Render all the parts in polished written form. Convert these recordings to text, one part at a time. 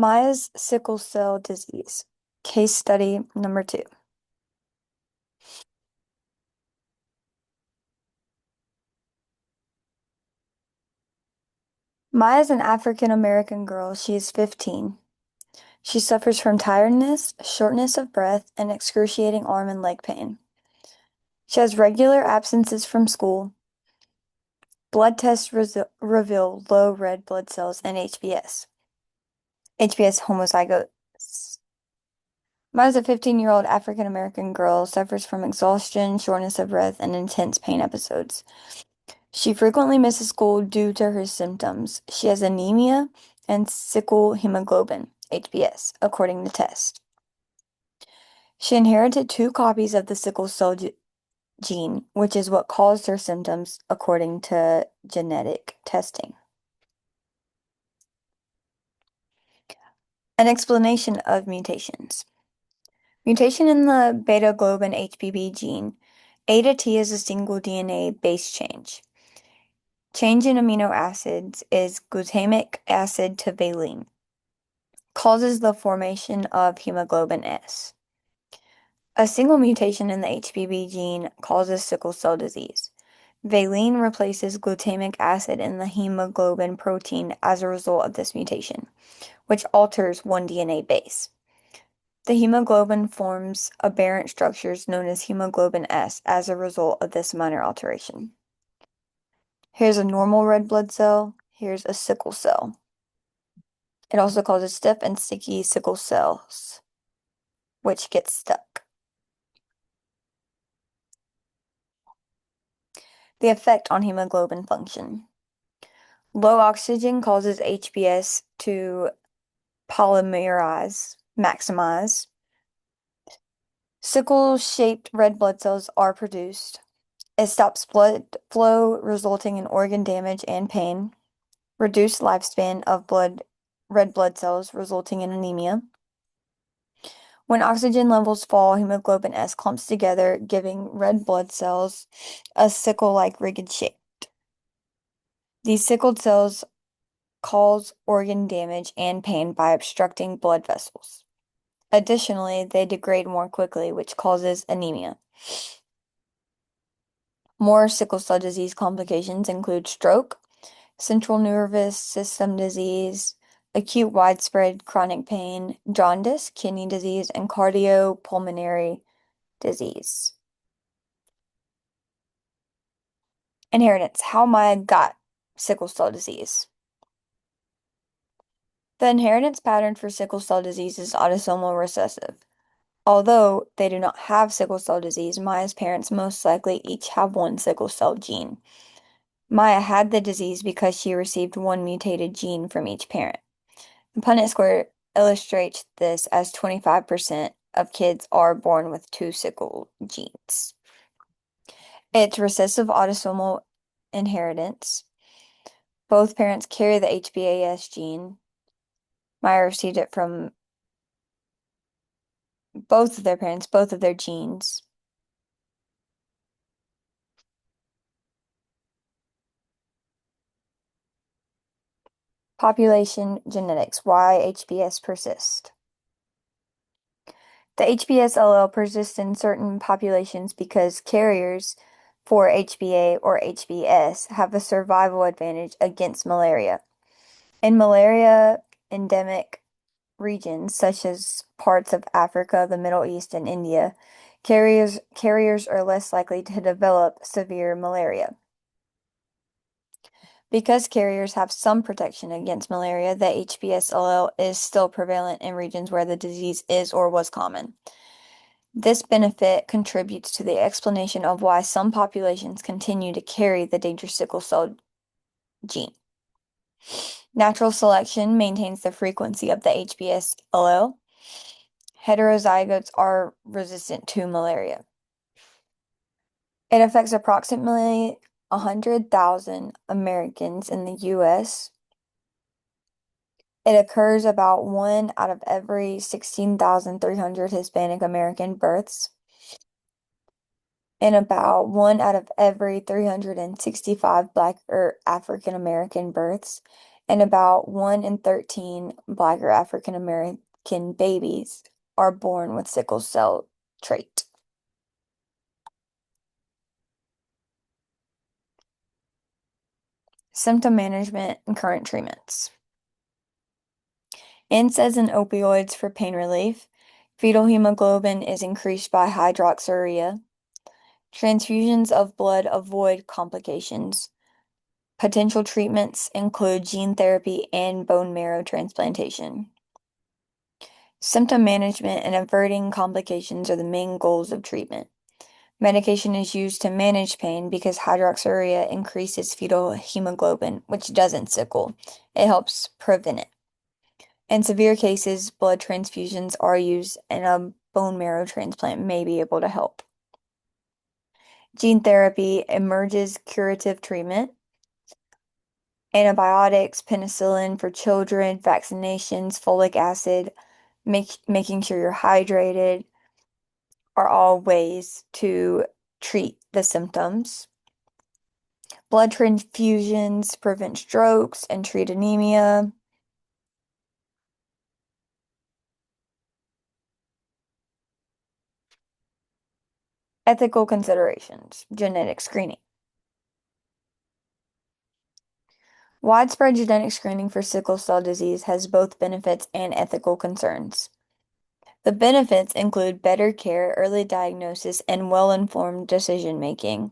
Maya's sickle cell disease. Case study number 2. Maya is an African American girl. She is 15. She suffers from tiredness, shortness of breath, and excruciating arm and leg pain. She has regular absences from school. Blood tests reveal low red blood cells and HbS. HbS homozygotes. Maya's a 15-year-old African American girl, suffers from exhaustion, shortness of breath, and intense pain episodes. She frequently misses school due to her symptoms. She has anemia and sickle hemoglobin, HbS, according to tests. She inherited 2 copies of the sickle cell gene, which is what caused her symptoms, according to genetic testing. An explanation of mutations. Mutation in the beta globin HBB gene. A to T is a single DNA base change. Change in amino acids is glutamic acid to valine. Causes the formation of hemoglobin S. A single mutation in the HBB gene causes sickle cell disease. Valine replaces glutamic acid in the hemoglobin protein as a result of this mutation, which alters one DNA base. The hemoglobin forms aberrant structures known as hemoglobin S as a result of this minor alteration. Here's a normal red blood cell. Here's a sickle cell. It also causes stiff and sticky sickle cells, which get stuck. The effect on hemoglobin function. Low oxygen causes HbS to maximize. Sickle-shaped red blood cells are produced. It stops blood flow, resulting in organ damage and pain. Reduced lifespan of red blood cells, resulting in anemia. When oxygen levels fall, hemoglobin S clumps together, giving red blood cells a sickle-like rigid shape. These sickled cells cause organ damage and pain by obstructing blood vessels. Additionally, they degrade more quickly, which causes anemia. More sickle cell disease complications include stroke, central nervous system disease, acute widespread chronic pain, jaundice, kidney disease, and cardiopulmonary disease. Inheritance. How Maya got sickle cell disease. The inheritance pattern for sickle cell disease is autosomal recessive. Although they do not have sickle cell disease, Maya's parents most likely each have one sickle cell gene. Maya had the disease because she received one mutated gene from each parent. The Punnett square illustrates this as 25% of kids are born with 2 sickle genes. It's recessive autosomal inheritance. Both parents carry the HbAs gene. Maya received it from both of their parents, both of their genes. Population genetics, why HbS persist. The HbS allele persists in certain populations because carriers for HbA or HbS have a survival advantage against malaria. In malaria endemic regions, such as parts of Africa, the Middle East, and India, carriers are less likely to develop severe malaria. Because carriers have some protection against malaria, the HbS allele is still prevalent in regions where the disease is or was common. This benefit contributes to the explanation of why some populations continue to carry the dangerous sickle cell gene. Natural selection maintains the frequency of the HbS allele. Heterozygotes are resistant to malaria. It affects approximately 100,000 Americans in the U.S. It occurs about 1 out of every 16,300 Hispanic American births and about 1 out of every 365 Black or African American births and about 1 in 13 Black or African American babies are born with sickle cell trait. Symptom management and current treatments. NSAIDs and opioids for pain relief. Fetal hemoglobin is increased by hydroxyurea. Transfusions of blood avoid complications. Potential treatments include gene therapy and bone marrow transplantation. Symptom management and averting complications are the main goals of treatment. Medication is used to manage pain because hydroxyurea increases fetal hemoglobin, which doesn't sickle. It helps prevent it. In severe cases, blood transfusions are used and a bone marrow transplant may be able to help. Gene therapy emerges curative treatment. Antibiotics, penicillin for children, vaccinations, folic acid, making sure you're hydrated are all ways to treat the symptoms. Blood transfusions prevent strokes and treat anemia. Ethical considerations, genetic screening. Widespread genetic screening for sickle cell disease has both benefits and ethical concerns. The benefits include better care, early diagnosis, and well-informed decision making.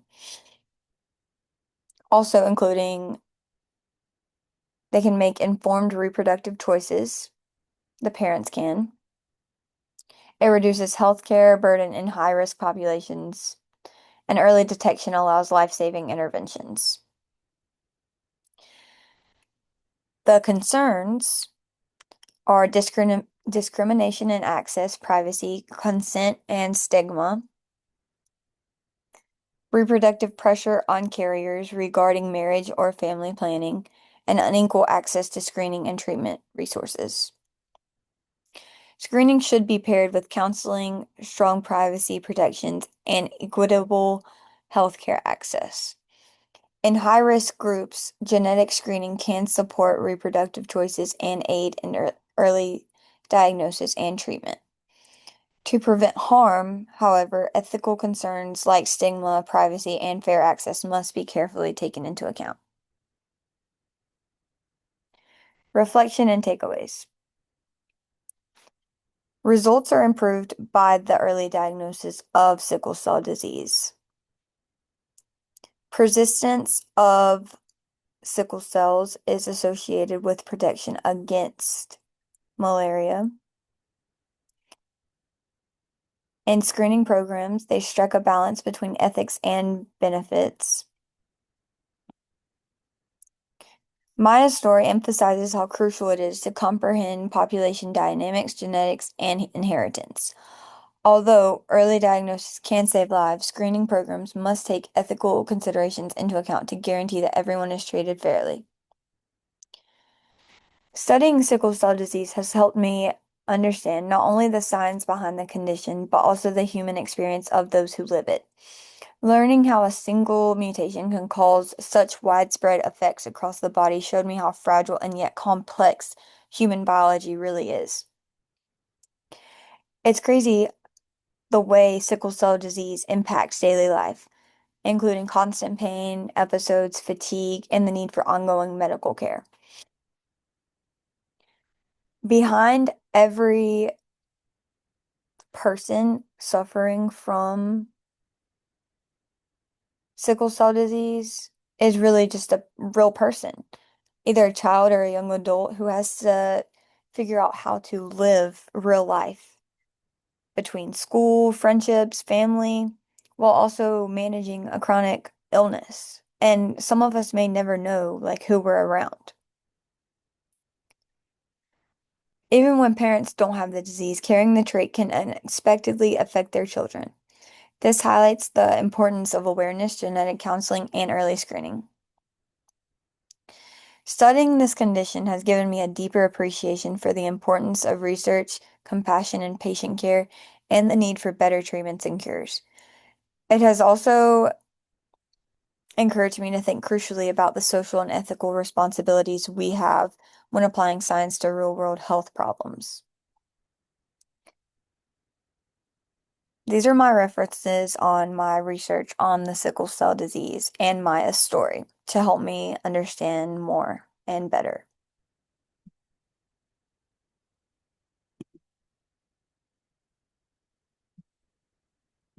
Also including they can make informed reproductive choices, the parents can. It reduces healthcare burden in high-risk populations, and early detection allows life-saving interventions. The concerns are discrimination in access, privacy, consent, and stigma. Reproductive pressure on carriers regarding marriage or family planning, and unequal access to screening and treatment resources. Screening should be paired with counseling, strong privacy protections, and equitable healthcare access. In high-risk groups, genetic screening can support reproductive choices and aid in early diagnosis and treatment. To prevent harm, however, ethical concerns like stigma, privacy, and fair access must be carefully taken into account. Reflection and takeaways. Results are improved by the early diagnosis of sickle cell disease. Persistence of sickle cells is associated with protection against malaria. In screening programs, they strike a balance between ethics and benefits. Maya's story emphasizes how crucial it is to comprehend population dynamics, genetics, and inheritance. Although early diagnosis can save lives, screening programs must take ethical considerations into account to guarantee that everyone is treated fairly. Studying sickle cell disease has helped me understand not only the science behind the condition, but also the human experience of those who live it. Learning how a single mutation can cause such widespread effects across the body showed me how fragile and yet complex human biology really is. It's crazy the way sickle cell disease impacts daily life, including constant pain, episodes, fatigue, and the need for ongoing medical care. Behind every person suffering from sickle cell disease is really just a real person, either a child or a young adult who has to figure out how to live real life between school, friendships, family, while also managing a chronic illness. And some of us may never know like who we're around. Even when parents don't have the disease, carrying the trait can unexpectedly affect their children. This highlights the importance of awareness, genetic counseling, and early screening. Studying this condition has given me a deeper appreciation for the importance of research, compassion, and patient care, and the need for better treatments and cures. It has also encouraged me to think crucially about the social and ethical responsibilities we have when applying science to real-world health problems. These are my references on my research on the sickle cell disease and Maya's story to help me understand more and better.